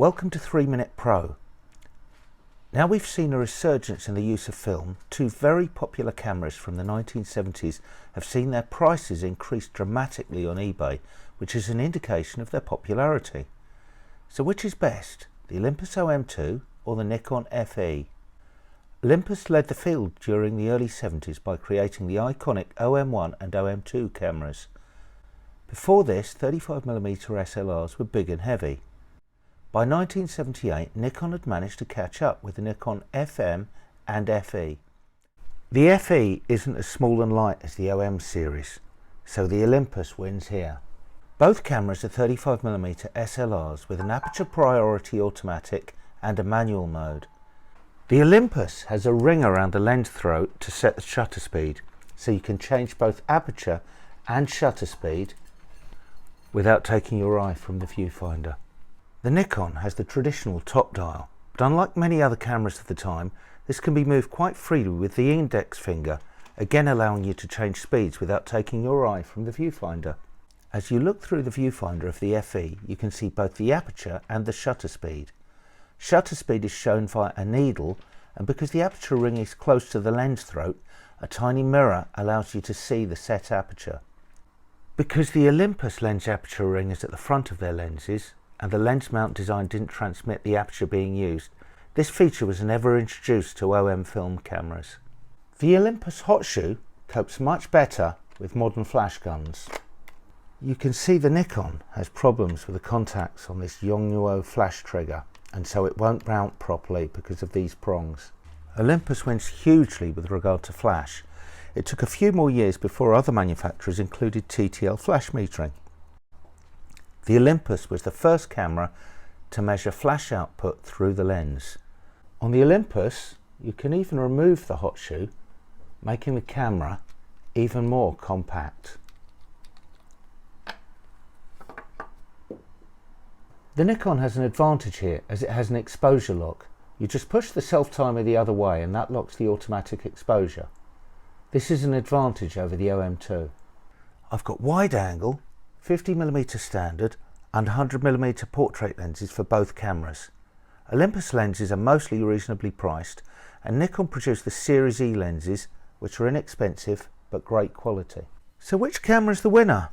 Welcome to 3 Minute Pro. Now we've seen a resurgence in the use of film, two very popular cameras from the 1970s have seen their prices increase dramatically on eBay, which is an indication of their popularity. So which is best, the Olympus OM2 or the Nikon FE? Olympus led the field during the early 70s by creating the iconic OM1 and OM2 cameras. Before this, 35mm SLRs were big and heavy. By 1978, Nikon had managed to catch up with the Nikon FM and FE. The FE isn't as small and light as the OM series, so the Olympus wins here. Both cameras are 35mm SLRs with an aperture priority automatic and a manual mode. The Olympus has a ring around the lens throat to set the shutter speed, so you can change both aperture and shutter speed without taking your eye from the viewfinder. The Nikon has the traditional top dial, but unlike many other cameras of the time, this can be moved quite freely with the index finger, again allowing you to change speeds without taking your eye from the viewfinder. As you look through the viewfinder of the FE, you can see both the aperture and the shutter speed. Shutter speed is shown via a needle, and because the aperture ring is close to the lens throat, a tiny mirror allows you to see the set aperture. Because the Olympus lens aperture ring is at the front of their lenses, and the lens mount design didn't transmit the aperture being used, this feature was never introduced to OM film cameras. The Olympus hot shoe copes much better with modern flash guns. You can see the Nikon has problems with the contacts on this Yongnuo flash trigger, and so it won't mount properly because of these prongs. Olympus wins hugely with regard to flash. It took a few more years before other manufacturers included TTL flash metering. The Olympus was the first camera to measure flash output through the lens. On the Olympus, you can even remove the hot shoe, making the camera even more compact. The Nikon has an advantage here as it has an exposure lock. You just push the self-timer the other way and that locks the automatic exposure. This is an advantage over the OM2. I've got wide angle, 50mm standard and 100mm portrait lenses for both cameras. Olympus lenses are mostly reasonably priced, and Nikon produced the Series E lenses, which are inexpensive but great quality. So which camera is the winner?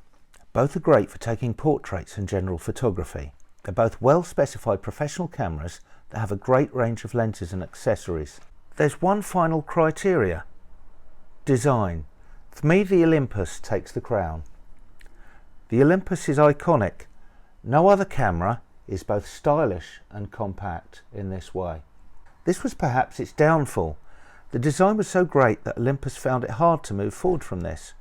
Both are great for taking portraits and general photography. They're both well specified professional cameras that have a great range of lenses and accessories. There's one final criteria: design. For me, the Olympus takes the crown. The Olympus is iconic. No other camera is both stylish and compact in this way. This was perhaps its downfall. The design was so great that Olympus found it hard to move forward from this.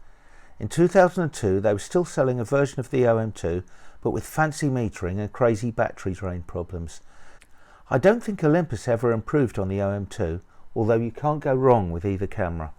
In 2002 they were still selling a version of the OM2, but with fancy metering and crazy battery drain problems. I don't think Olympus ever improved on the OM2, although you can't go wrong with either camera.